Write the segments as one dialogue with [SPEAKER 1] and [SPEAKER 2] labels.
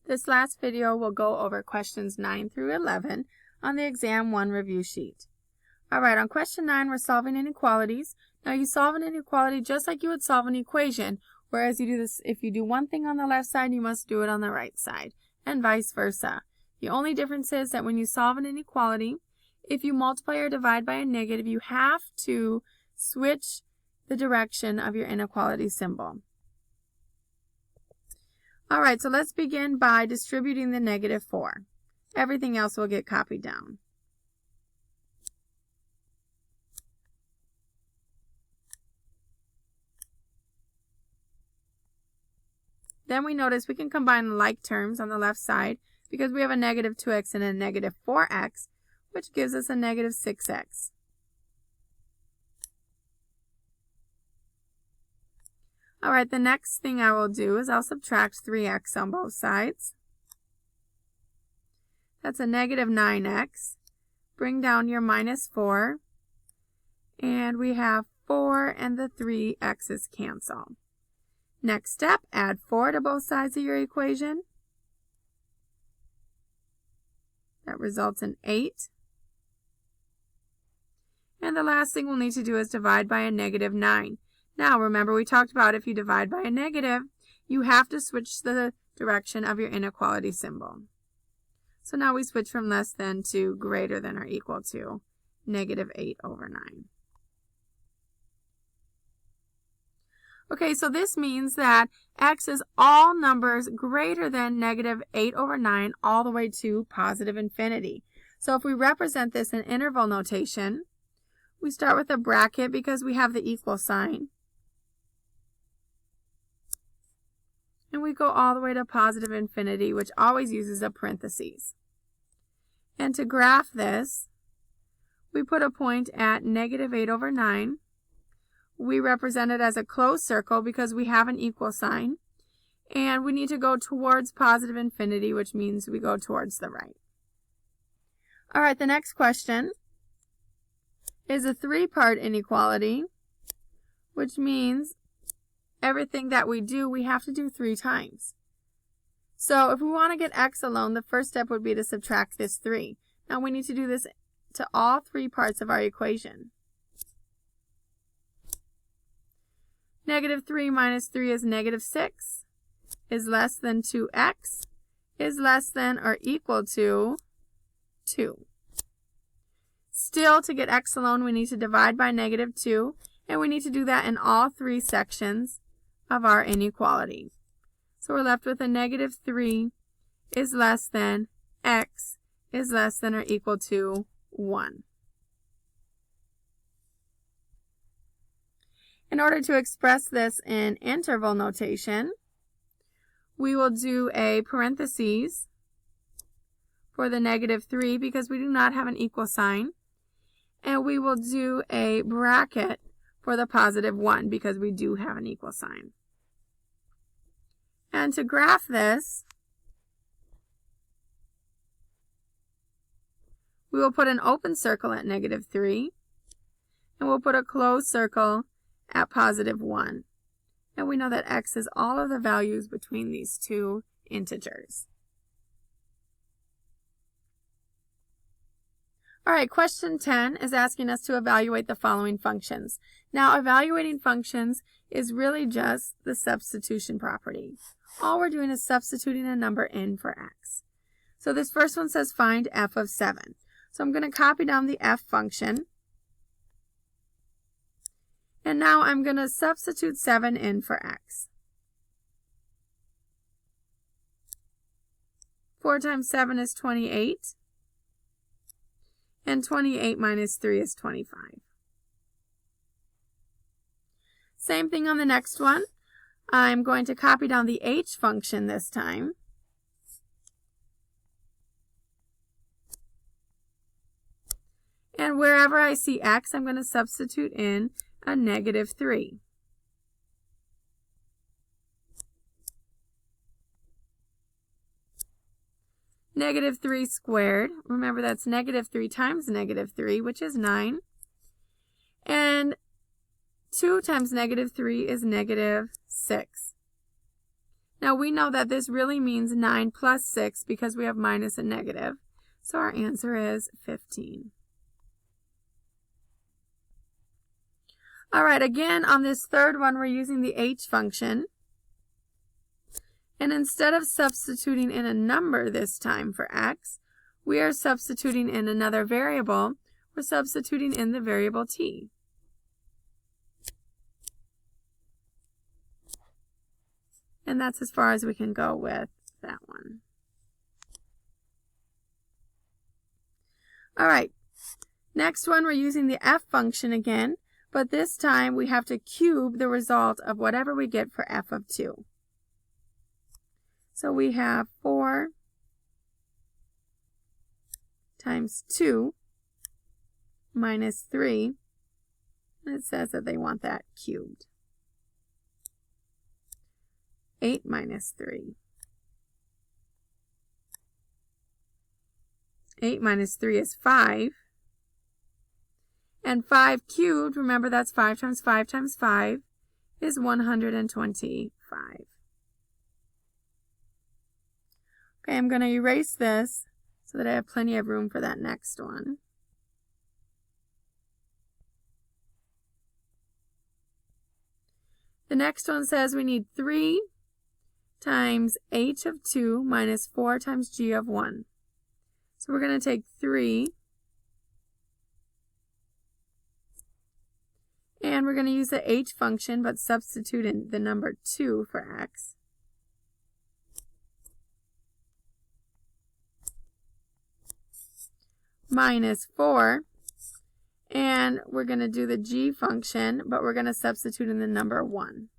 [SPEAKER 1] This last video will go over questions 9 through 11 on the Exam 1 review sheet. Alright, on question 9 we're solving inequalities. Now you solve an inequality just like you would solve an equation, whereas you do this, if you do one thing on the left side, you must do it on the right side, and vice versa. The only difference is that when you solve an inequality, if you multiply or divide by a negative, you have to switch the direction of your inequality symbol. Alright, so let's begin by distributing the negative 4. Everything else will get copied down. Then we notice we can combine like terms on the left side because we have a negative 2x and a negative 4x, which gives us a negative 6x. Alright, the next thing I will do is I'll subtract 3x on both sides. That's a negative 9x. Bring down your minus 4. And we have 4 and the 3 x's cancel. Next step, add 4 to both sides of your equation. That results in 8. And the last thing we'll need to do is divide by a negative 9. Now remember we talked about if you divide by a negative, you have to switch the direction of your inequality symbol. So now we switch from less than to greater than or equal to negative 8 over 9. Okay, so this means that x is all numbers greater than negative 8 over 9 all the way to positive infinity. So if we represent this in interval notation, we start with a bracket because we have the equal sign. And we go all the way to positive infinity, which always uses a parentheses. And to graph this, we put a point at negative 8 over 9. We represent it as a closed circle because we have an equal sign. And we need to go towards positive infinity, which means we go towards the right. Alright, the next question is a 3-part inequality, which means everything that we do, we have to do 3 times. So if we want to get x alone, the first step would be to subtract this 3. Now we need to do this to all 3 parts of our equation. Negative 3 minus 3 is negative 6, is less than 2x, is less than or equal to 2. Still, to get x alone, we need to divide by negative 2, and we need to do that in all 3 sections of our inequality. So we're left with a negative 3 is less than x is less than or equal to 1. In order to express this in interval notation, we will do a parentheses for the negative 3 because we do not have an equal sign. And we will do a bracket for the positive 1 because we do have an equal sign. And to graph this, we will put an open circle at negative 3, and we'll put a closed circle at positive 1. And we know that x is all of the values between these 2 integers. Alright, question 10 is asking us to evaluate the following functions. Now, evaluating functions is really just the substitution property. All we're doing is substituting a number in for x. So this first one says find f of 7. So I'm going to copy down the f function. And now I'm going to substitute 7 in for x. 4 times 7 is 28. And 28 minus 3 is 25. Same thing on the next one. I'm going to copy down the h function this time. And wherever I see x, I'm going to substitute in a negative 3. Negative 3 squared. Remember, that's negative 3 times negative 3, which is 9. And 2 times negative 3 is negative 6. Now we know that this really means 9 plus 6 because we have minus and negative. So our answer is 15. All right, again on this third one we're using the h function. And instead of substituting in a number this time for x, we are substituting in another variable. We're substituting in the variable t. And that's as far as we can go with that one. All right, next one we're using the f function again, but this time we have to cube the result of whatever we get for f of 2. So we have 4 times 2 minus 3, and it says that they want that cubed. 8 minus 3. 8 minus 3 is 5. And 5 cubed, remember that's 5 times 5 times 5, is 125. Okay, I'm going to erase this so that I have plenty of room for that next one. The next one says we need 3 times h of 2 minus 4 times g of 1. So we're going to take 3 and we're going to use the h function but substitute in the number 2 for x. Minus 4, and we're going to do the g function, but we're going to substitute in the number 1.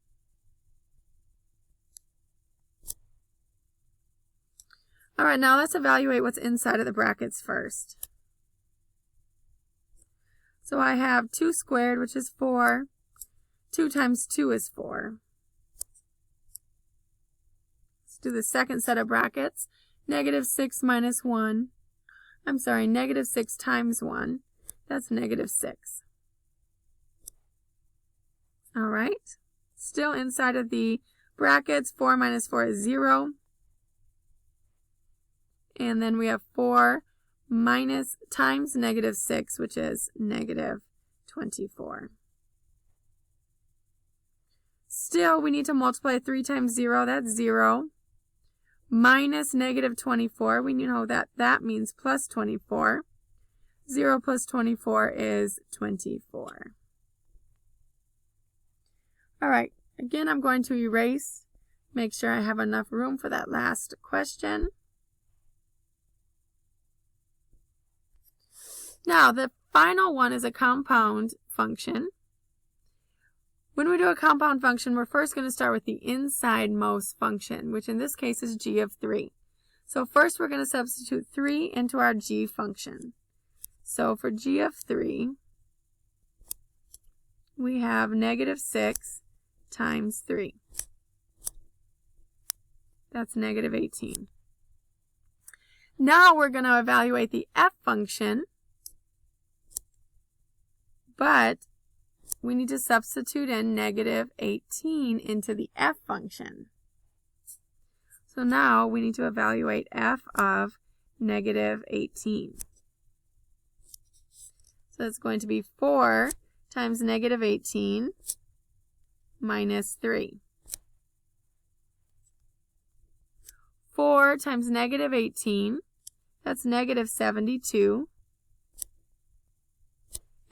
[SPEAKER 1] All right, now let's evaluate what's inside of the brackets first. So I have 2 squared, which is 4. 2 times 2 is 4. Let's do the second set of brackets. Negative 6 minus 1. I'm sorry, negative 6 times 1, that's negative 6. All right, still inside of the brackets, 4 minus 4 is 0. And then we have 4 minus times negative 6, which is negative 24. Still, we need to multiply 3 times 0, that's 0. Minus negative 24, we know that that means plus 24. 0 plus 24 is 24. All right, again, I'm going to erase, make sure I have enough room for that last question. Now, the final one is a compound function. When we do a compound function, we're first going to start with the insidemost function, which in this case is g of 3. So first we're going to substitute 3 into our g function. So for g of 3, we have negative 6 times 3. That's negative 18. Now we're going to evaluate the f function, but we need to substitute in negative 18 into the f function. So now we need to evaluate f of negative 18. So it's going to be 4 times negative 18 minus 3. 4 times negative 18, that's negative 72.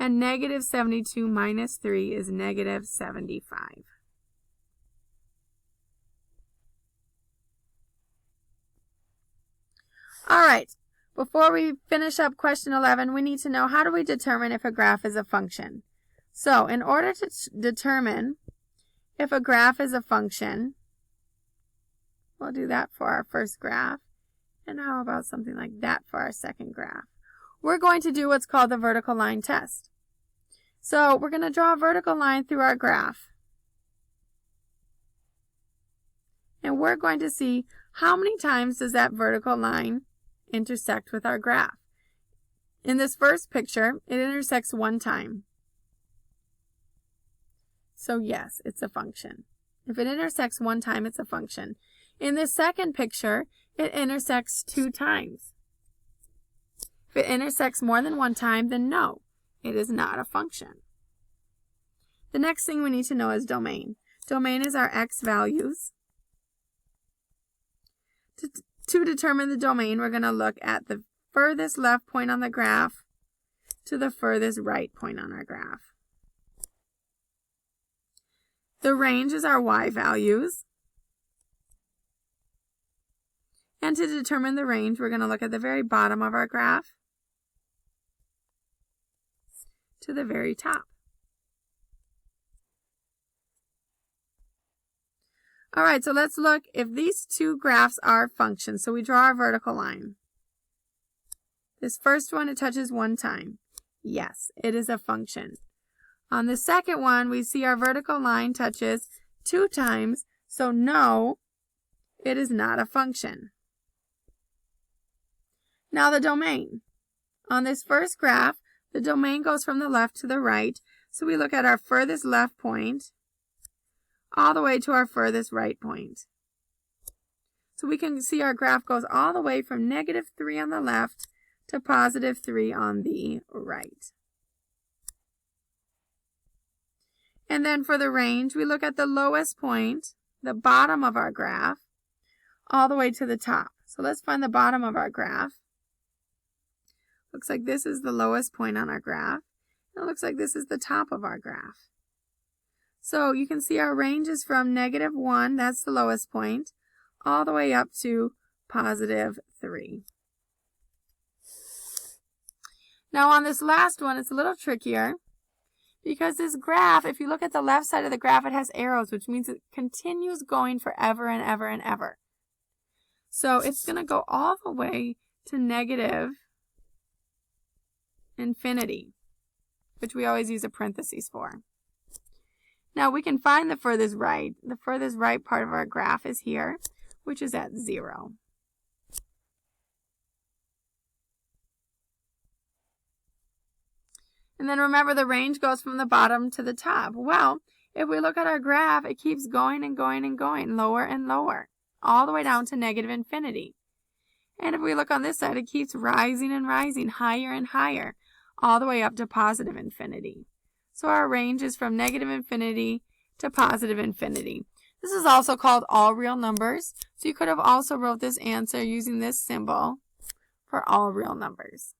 [SPEAKER 1] And negative 72 minus 3 is negative 75. All right, before we finish up question 11, we need to know how do we determine if a graph is a function. So in order to determine if a graph is a function, we'll do that for our first graph. And how about something like that for our second graph? We're going to do what's called the vertical line test. So we're going to draw a vertical line through our graph. And we're going to see how many times does that vertical line intersect with our graph. In this first picture, it intersects 1 time. So yes, it's a function. If it intersects 1 time, it's a function. In this second picture, it intersects 2 times. If it intersects more than 1 time, then no, it is not a function. The next thing we need to know is domain. Domain is our x values. To determine the domain, we're going to look at the furthest left point on the graph to the furthest right point on our graph. The range is our y values. And to determine the range, we're going to look at the very bottom of our graph to the very top. All right, so let's look if these 2 graphs are functions. So we draw our vertical line. This first one, it touches 1 time. Yes, it is a function. On the second one, we see our vertical line touches 2 times. So no, it is not a function. Now the domain. On this first graph, the domain goes from the left to the right. So we look at our furthest left point all the way to our furthest right point. So we can see our graph goes all the way from -3 on the left to +3 on the right. And then for the range, we look at the lowest point, the bottom of our graph, all the way to the top. So let's find the bottom of our graph. Looks like this is the lowest point on our graph. And it looks like this is the top of our graph. So you can see our range is from -1, that's the lowest point, all the way up to +3. Now on this last one, it's a little trickier because this graph, if you look at the left side of the graph, it has arrows, which means it continues going forever and ever and ever. So it's going to go all the way to -infinity, which we always use a parentheses for. Now we can find the furthest right. The furthest right part of our graph is here, which is at 0. And then remember, the range goes from the bottom to the top. Well, if we look at our graph, it keeps going and going and going, lower and lower, all the way down to -infinity. And if we look on this side, it keeps rising and rising, higher and higher, all the way up to +infinity. So our range is from -infinity to +infinity. This is also called all real numbers. So you could have also wrote this answer using this symbol for all real numbers.